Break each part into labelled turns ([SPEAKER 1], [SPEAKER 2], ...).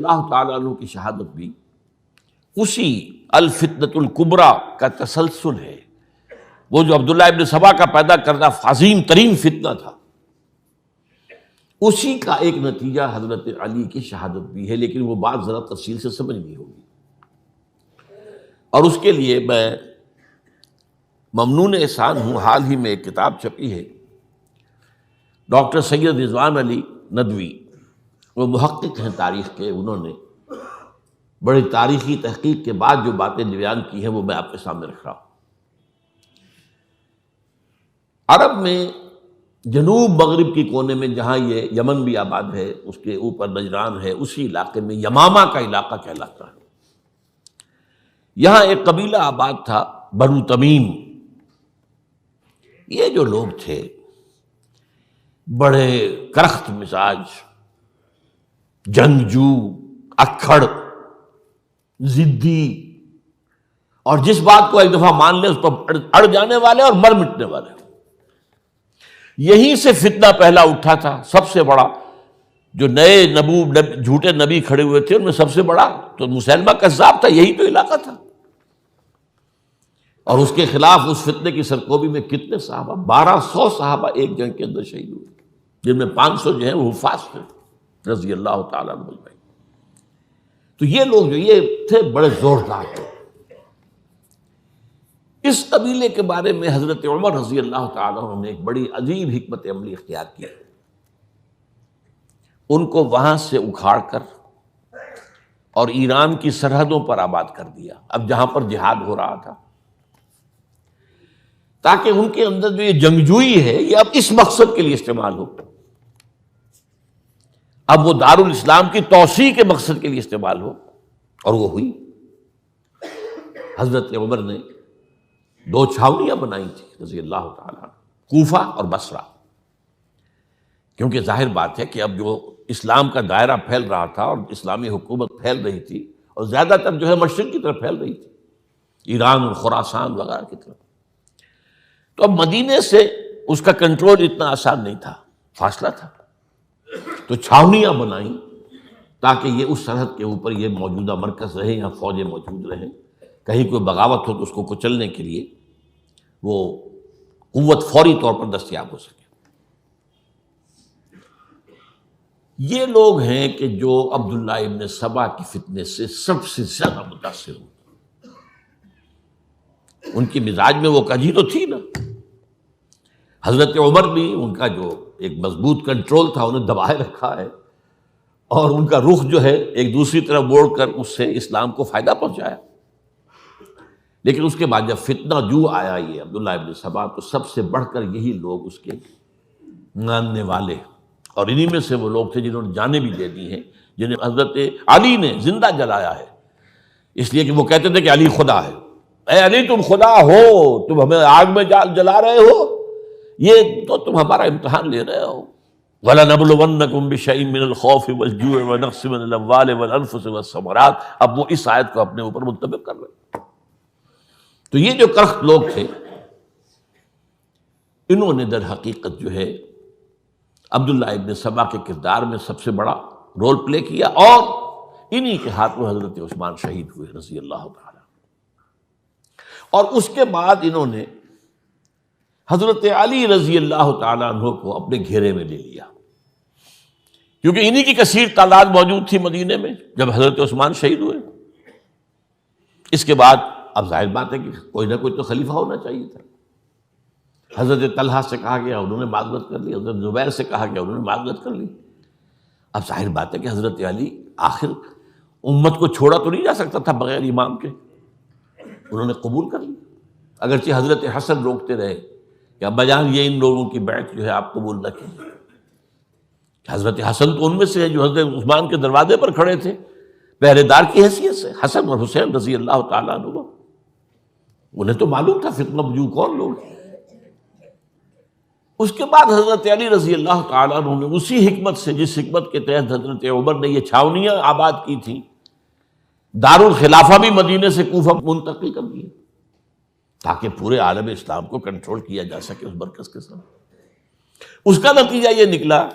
[SPEAKER 1] اللہ تعالیٰ عنہ کی شہادت بھی اسی الفتنۃ الکبریٰ کا تسلسل ہے. وہ جو عبداللہ ابن سبا کا پیدا کرنا عظیم ترین فتنہ تھا، اسی کا ایک نتیجہ حضرت علی کی شہادت بھی ہے، لیکن وہ بات ذرا تفصیل سے سمجھنی ہوگی. اور اس کے لیے میں ممنون احسان ہوں، حال ہی میں ایک کتاب چھپی ہے، ڈاکٹر سید رضوان علی ندوی، وہ محقق ہیں تاریخ کے، انہوں نے بڑی تاریخی تحقیق کے بعد جو باتیں بیان کی ہیں وہ میں آپ کے سامنے رکھ رہا ہوں. عرب میں جنوب مغرب کی کونے میں جہاں یہ یمن بھی آباد ہے، اس کے اوپر نجران ہے، اسی علاقے میں یمامہ کا علاقہ کہلاتا ہے. یہاں ایک قبیلہ آباد تھا بنو تمیم. یہ جو لوگ تھے بڑے کرخت مزاج، جنگجو، اکھڑ، ضدی، اور جس بات کو ایک دفعہ مان لے اس پر اڑ جانے والے اور مر مٹنے والے. یہیں سے فتنہ پہلا اٹھا تھا. سب سے بڑا جو نئے جھوٹے نبی کھڑے ہوئے تھے ان میں سب سے بڑا تو مسیلمہ کذاب تھا. یہی تو علاقہ تھا. اور اس کے خلاف اس فتنے کی سرکوبی میں کتنے صحابہ، 1200 صحابہ ایک جنگ کے اندر شہید ہوئے، جن میں 500 جو ہیں وہ حفاظ تھے رضی اللہ تعالیٰ عنہ. تو یہ لوگ جو یہ تھے بڑے زوردار تھے. اس قبیلے کے بارے میں حضرت عمر رضی اللہ تعالیٰ عنہ نے ایک بڑی عجیب حکمت عملی اختیار کی. ان کو وہاں سے اکھاڑ کر اور ایران کی سرحدوں پر آباد کر دیا، اب جہاں پر جہاد ہو رہا تھا، تاکہ ان کے اندر جو یہ جنگجوئی ہے یہ اب اس مقصد کے لیے استعمال ہو. اب وہ دارالاسلام کی توسیع کے مقصد کے لیے استعمال ہو، اور وہ ہوئی. حضرت عمر نے 2 چھاونیاں بنائی تھی رضی اللہ تعالیٰ، کوفہ اور بصرہ. کیونکہ ظاہر بات ہے کہ اب جو اسلام کا دائرہ پھیل رہا تھا اور اسلامی حکومت پھیل رہی تھی، اور زیادہ تر جو ہے مشرق کی طرف پھیل رہی تھی، ایران اور خراسان وغیرہ کی طرف. تو اب مدینے سے اس کا کنٹرول اتنا آسان نہیں تھا، فاصلہ تھا. تو چھاونیاں بنائیں تاکہ یہ اس سرحد کے اوپر یہ موجودہ مرکز رہے، یہاں فوجیں موجود رہیں، کہیں کوئی بغاوت ہو تو اس کو کچلنے کے لیے وہ قوت فوری طور پر دستیاب ہو سکے. یہ لوگ ہیں کہ جو عبداللہ ابن سبا کی فتنے سے سب سے زیادہ متاثر ہوئے. ان کی مزاج میں وہ کجی تو تھی نا. حضرت عمر بھی ان کا جو ایک مضبوط کنٹرول تھا انہیں دبائے رکھا ہے، اور ان کا رخ جو ہے ایک دوسری طرف موڑ کر اس سے اسلام کو فائدہ پہنچایا. لیکن اس کے بعد جب فتنہ جو آیا یہ عبداللہ ابن سبا، تو سب سے بڑھ کر یہی لوگ اس کے ماننے والے، اور انہی میں سے وہ لوگ تھے جنہوں نے جانیں بھی دے دی ہیں، جنہیں حضرت علی نے زندہ جلایا ہے، اس لیے کہ وہ کہتے تھے کہ علی خدا ہے. اے علی تم خدا ہو، تم ہمیں آگ میں جلا رہے ہو، یہ تو تم ہمارا امتحان لے رہے ہو. وَلَنَبْلُوَنَّكُمْ بِشَيْءٍ مِّنَ الْخَوْفِ وَالْجُوعِ وَنَقْصٍ مِّنَ الْأَمْوَالِ وَالْأَنفُسِ وَالثَّمَرَاتِ. اب وہ اس آیت کو اپنے اوپر منطبق کر رہے ہیں. تو یہ جو کرخت لوگ تھے، انہوں نے در حقیقت جو ہے عبداللہ ابن سبا کے کردار میں سب سے بڑا رول پلے کیا، اور انہی کے ہاتھوں حضرت عثمان شہید ہوئے رضی اللہ تعالیٰ. اور اس کے بعد انہوں نے حضرت علی رضی اللہ تعالیٰ عنہ کو اپنے گھیرے میں لے لیا، کیونکہ انہی کی کثیر تعداد موجود تھی مدینے میں جب حضرت عثمان شہید ہوئے. اس کے بعد اب ظاہر بات ہے کہ کوئی نہ کوئی تو خلیفہ ہونا چاہیے تھا. حضرت طلحہ سے کہا گیا، انہوں نے معذرت کر لی. حضرت زبیر سے کہا گیا، انہوں نے معذرت کر لی. اب ظاہر بات ہے کہ حضرت علی آخر امت کو چھوڑا تو نہیں جا سکتا تھا بغیر امام کے. انہوں نے قبول کر لی، اگرچہ حضرت حسن روکتے رہے کہ ابا جان یہ ان لوگوں کی بیعت جو ہے آپ قبول نہ کیجیے. حضرت حسن تو ان میں سے ہیں جو حضرت عثمان کے دروازے پر کھڑے تھے پہرے دار کی حیثیت سے، حسن اور حسین رضی اللہ تعالیٰ عنہ. انہیں تو معلوم تھا فتنہ جو کون لوگ ہیں. اس کے بعد حضرت علی رضی اللہ تعالیٰ عنہ نے اسی حکمت سے، جس حکمت کے تحت حضرت عمر نے یہ چھاونیاں آباد کی تھیں، دارالخلافہ بھی مدینے سے کوفہ منتقل کر دیا تاکہ پورے عالم اسلام کو کنٹرول کیا جا سکے اس مرکز کے ساتھ. اس کا نتیجہ یہ نکلا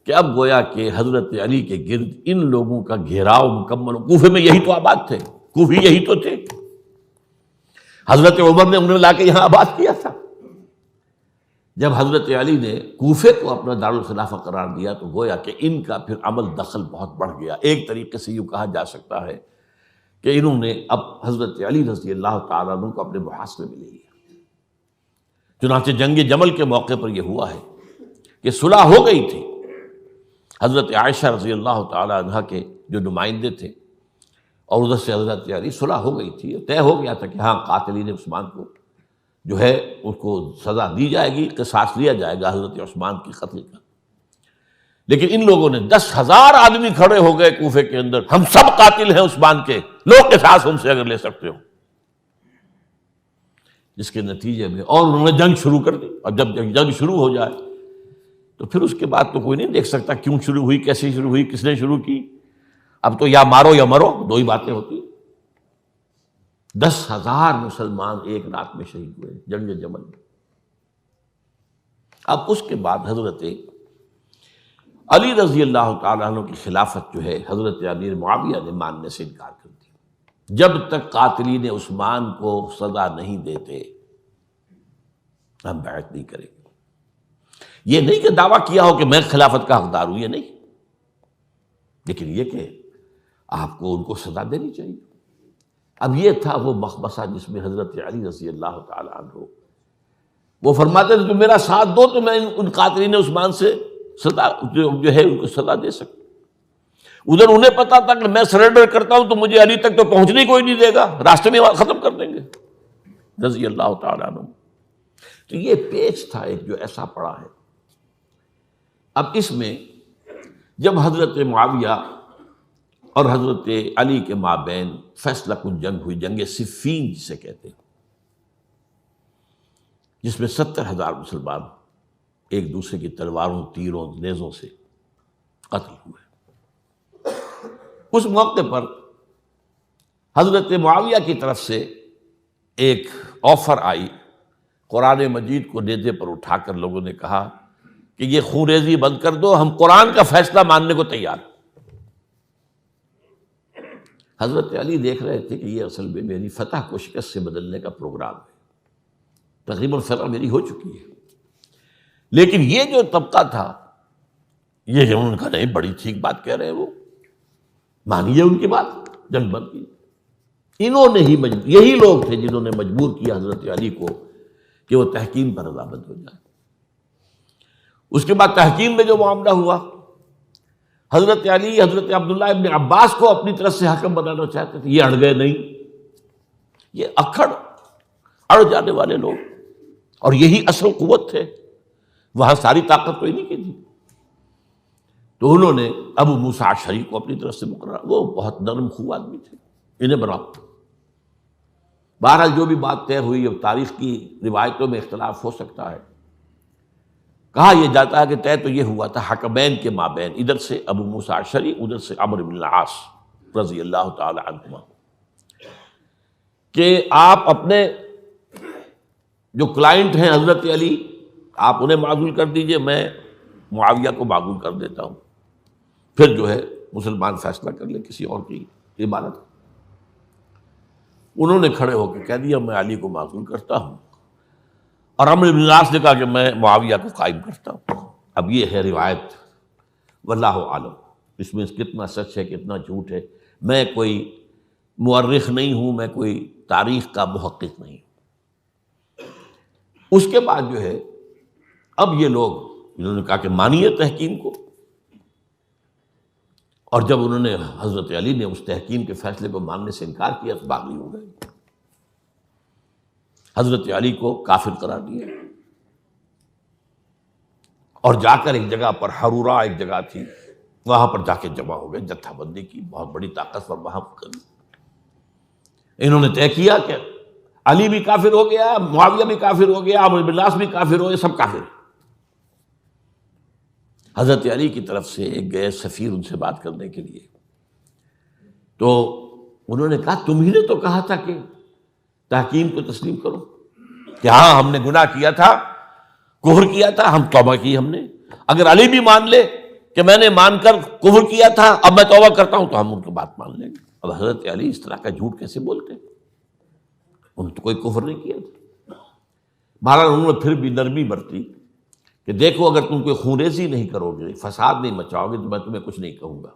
[SPEAKER 1] کہ اب گویا کہ حضرت علی کے گرد ان لوگوں کا گھیراؤ مکمل ہو۔ کوفے میں یہی تو آباد تھے، کوفی یہی تو تھے، حضرت عمر نے انہیں لا کے یہاں آباد کیا تھا۔ جب حضرت علی نے کوفے کو اپنا دارالخلافہ قرار دیا تو گویا کہ ان کا پھر عمل دخل بہت بڑھ گیا۔ ایک طریقے سے یوں کہا جا سکتا ہے کہ انہوں نے اب حضرت علی رضی اللہ تعالیٰ عنہ کو اپنے محاصرے میں لے لیا۔ چنانچہ جنگ جمل کے موقع پر یہ ہوا ہے کہ صلح ہو گئی تھی، حضرت عائشہ رضی اللہ تعالیٰ عنہ کے جو نمائندے تھے اور ادھر سے حضرت علی، صلح ہو گئی تھی، طے ہو گیا تھا کہ ہاں قاتلین عثمان کو جو ہے اس کو سزا دی جائے گی، قصاص لیا جائے گا حضرت عثمان کی قتل کا۔ لیکن ان لوگوں نے 10,000 آدمی کھڑے ہو گئے کوفے کے اندر، ہم سب قاتل ہیں عثمان کے، لو قصاص ہم سے اگر لے سکتے ہو، جس کے نتیجے میں اور انہوں نے جنگ شروع کر دی۔ اور جب جنگ شروع ہو جائے تو پھر اس کے بعد تو کوئی نہیں دیکھ سکتا کیوں شروع ہوئی، کیسے شروع ہوئی، کس نے شروع کی۔ اب تو یا مارو یا مرو، دو ہی باتیں ہوتی۔ 10,000 مسلمان ایک رات میں شہید ہوئے جنگ جمل میں۔ اب اس کے بعد حضرت علی رضی اللہ تعالیٰ عنہ کی خلافت جو ہے حضرت امیر معاویہ نے ماننے سے انکار کر دیا۔ جب تک قاتلین عثمان کو سزا نہیں دیتے ہم بیعت نہیں کریں گے۔ یہ نہیں کہ دعویٰ کیا ہو کہ میں خلافت کا حقدار ہوں، یہ نہیں، لیکن یہ کہ آپ کو ان کو سزا دینی چاہیے۔ اب یہ تھا وہ مخمصہ جس میں حضرت علی رضی اللہ تعالیٰ عنہ وہ فرماتے تھے تم میرا ساتھ دو تو میں ان قاتلین عثمان سے سزا جو ہے ان کو سزا دے سکتا۔ ادھر انہیں پتا تھا کہ میں سرنڈر کرتا ہوں تو مجھے علی تک تو پہنچنے کوئی نہیں دے گا، راستے میں ختم کر دیں گے رضی اللہ تعالیٰ عنہ۔ تو یہ پیچ تھا ایک جو ایسا پڑا ہے۔ اب اس میں جب حضرت معاویہ اور حضرت علی کے مابین فیصلہ کن جنگ ہوئی، جنگ صفین جسے کہتے ہیں، جس میں 70,000 مسلمان ایک دوسرے کی تلواروں، تیروں، نیزوں سے قتل ہوئے۔ اس موقع پر حضرت معاویہ کی طرف سے ایک آفر آئی، قرآن مجید کو نیزے پر اٹھا کر لوگوں نے کہا کہ یہ خونریزی بند کر دو، ہم قرآن کا فیصلہ ماننے کو تیار۔ حضرت علی دیکھ رہے تھے کہ یہ اصل میں میری فتح کو شکست سے بدلنے کا پروگرام ہے، تقریباً فتح میری ہو چکی ہے، لیکن یہ جو طبقہ تھا یہ انہوں نے کہا نہیں بڑی ٹھیک بات کہہ رہے ہیں، وہ مانیے ان کی بات، جنگ بند کی۔ انہوں نے ہی یہی لوگ تھے جنہوں نے مجبور کیا حضرت علی کو کہ وہ تحکیم پر رضامند ہو جائے۔ اس کے بعد تحکیم میں جو معاملہ ہوا، حضرت علی حضرت عبداللہ ابن عباس کو اپنی طرف سے حکم بنانا چاہتے تھے، یہ اڑ گئے نہیں۔ یہ اڑ جانے والے لوگ، اور یہی اصل قوت تھے، وہاں ساری طاقت تو ہی نہیں کی تھی۔ تو انہوں نے ابو موسیٰ اشعری کو اپنی طرف سے مقرر، وہ بہت نرم خو آدمی تھے، انہیں بناؤ۔ بہرحال جو بھی بات طے ہوئی، اب تاریخ کی روایتوں میں اختلاف ہو سکتا ہے، کہا یہ جاتا ہے کہ طے تو یہ ہوا تھا حکمین کے مابین، ادھر سے ابو موسیٰ اشعری، ادھر سے عمرو بن العاص رضی اللہ تعالی عنہما، کہ آپ اپنے جو کلائنٹ ہیں حضرت علی آپ انہیں معزول کر دیجئے، میں معاویہ کو معزول کر دیتا ہوں، پھر جو ہے مسلمان فیصلہ کر لے کسی اور کی عبادت۔ انہوں نے کھڑے ہو کے کہہ دیا میں علی کو معزول کرتا ہوں، اور عمرو بن العاص نے کہا کہ میں معاویہ کو قائم کرتا ہوں۔ اب یہ ہے روایت، واللہ عالم، اس میں کتنا سچ ہے کتنا جھوٹ ہے، میں کوئی مورخ نہیں ہوں، میں کوئی تاریخ کا محقق نہیں۔ اس کے بعد جو ہے اب یہ لوگ انہوں نے کہا کہ مانیے تحکیم کو، اور جب انہوں نے حضرت علی نے اس تحکیم کے فیصلے کو ماننے سے انکار کیا تو باغی ہو گئے، حضرت علی کو کافر قرار دیا، اور جا کر ایک جگہ پر حرورہ ایک جگہ تھی وہاں پر جا کے جمع ہو گئے، جتھا بندی کی، بہت بڑی طاقت پر وہاں کر انہوں نے طے کیا کہ علی بھی کافر ہو گیا، معاویہ بھی کافر ہو گیا، عمرو بن العاص بھی کافر ہو گئے، سب کافر۔ حضرت علی کی طرف سے ایک گئے سفیر ان سے بات کرنے کے لیے، تو انہوں نے کہا تم ہی نے تو کہا تھا کہ تحکیم کو تسلیم کرو، کہ ہاں ہم نے گناہ کیا تھا، کفر کیا تھا، ہم توبہ کی، ہم نے اگر علی بھی مان لے کہ میں نے مان کر کفر کیا تھا، اب میں توبہ کرتا ہوں تو ہم ان کی بات مان لیں گے۔ اب حضرت علی اس طرح کا جھوٹ کیسے بولتے ہیں؟ انہوں نے تو کوئی کفر نہیں کیا تھا۔ بہرحال انہوں نے پھر بھی نرمی برتی کہ دیکھو اگر تم کوئی خونریزی نہیں کرو گے، فساد نہیں مچاؤ گے تو میں تمہیں کچھ نہیں کہوں گا۔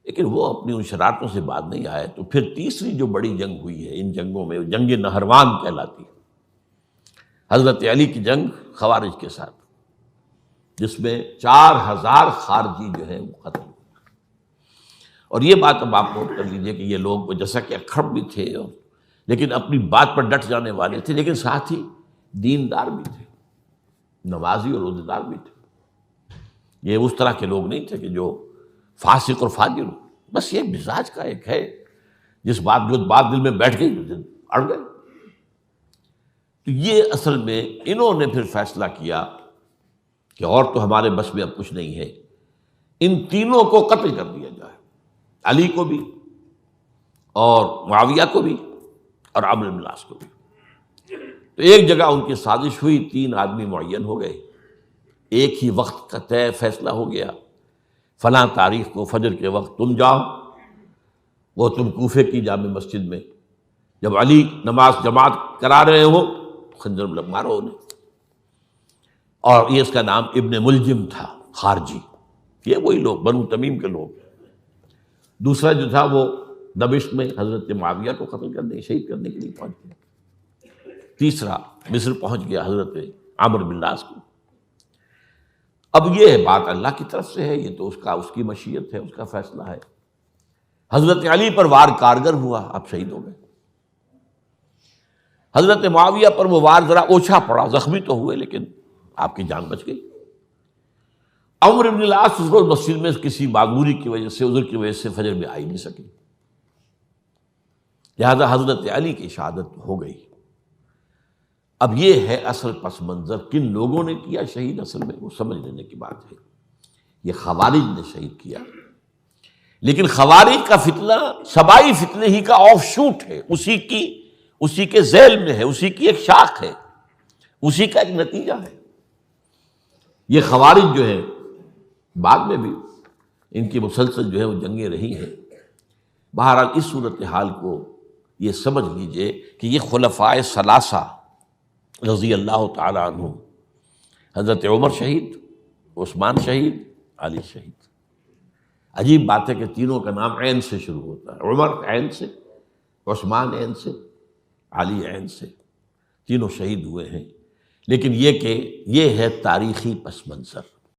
[SPEAKER 1] لیکن وہ اپنی ان شرارتوں سے بعد نہیں آئے۔ تو پھر تیسری جو بڑی جنگ ہوئی ہے ان جنگوں میں، جنگ نہروان کہلاتی ہے، حضرت علی کی جنگ خوارج کے ساتھ، جس میں 4000 خارجی جو ہیں وہ قتل ہوئے۔ اور یہ بات اب آپ نوٹ کر لیجئے کہ یہ لوگ جیسا کہ اکھڑ بھی تھے لیکن اپنی بات پر ڈٹ جانے والے تھے، لیکن ساتھ ہی دیندار بھی تھے، نمازی اور روزے دار بھی تھے۔ یہ اس طرح کے لوگ نہیں تھے کہ جو فاسق اور فاجر ہو، بس یہ مزاج کا ایک ہے، جو بات دل میں بیٹھ گئی اڑ گئے۔ تو یہ اصل میں انہوں نے پھر فیصلہ کیا کہ اور تو ہمارے بس میں اب کچھ نہیں ہے، ان تینوں کو قتل کر دیا جائے، علی کو بھی اور معاویہ کو بھی اور عمرو بن العاص کو بھی۔ تو ایک جگہ ان کی سازش ہوئی، 3 آدمی معین ہو گئے، ایک ہی وقت کا طے فیصلہ ہو گیا، فلاں تاریخ کو فجر کے وقت تم جاؤ، وہ تم کوفے کی جامع مسجد میں، جب علی نماز جماعت کرا رہے ہو خنجر مارو انہیں۔ اور یہ اس کا نام ابن ملجم تھا، خارجی، یہ وہی لوگ بنو تمیم کے لوگ۔ دوسرا جو تھا وہ دمشق میں حضرت معاویہ کو قتل کرنے، شہید کرنے کے لیے پہنچ گیا۔ تیسرا مصر پہنچ گیا حضرت عمرو بن العاص کو۔ اب یہ بات اللہ کی طرف سے ہے، یہ تو اس کی مشیت ہے، اس کا فیصلہ ہے۔ حضرت علی پر وار کارگر ہوا، آپ شہید ہو گئے۔ حضرت معاویہ پر وہ وار ذرا اوچھا پڑا، زخمی تو ہوئے لیکن آپ کی جان بچ گئی۔ عمرو بن العاص اس روز مسجد میں کسی معذوری کی وجہ سے، عذر کی وجہ سے فجر میں آئی نہیں سکی، لہذا حضرت علی کی شہادت ہو گئی۔ اب یہ ہے اصل پس منظر، کن لوگوں نے کیا شہید، اصل میں وہ سمجھ لینے کی بات ہے۔ یہ خوارج نے شہید کیا، لیکن خوارج کا فتنہ سبائی فتنے ہی کا آف شوٹ ہے، اسی کے ذیل میں ہے، اسی کی ایک شاخ ہے، اسی کا ایک نتیجہ ہے۔ یہ خوارج جو ہے بعد میں بھی ان کی مسلسل جو ہے وہ جنگیں رہی ہیں۔ بہرحال اس صورتحال کو یہ سمجھ لیجئے کہ یہ خلفائے ثلاثہ رضی اللہ تعالی عنہ، حضرت عمر شہید، عثمان شہید، علی شہید۔ عجیب بات ہے کہ تینوں کا نام عین سے شروع ہوتا ہے، عمر عین سے، عثمان عین سے، علی عین سے، تینوں شہید ہوئے ہیں۔ لیکن یہ کہ یہ ہے تاریخی پس منظر۔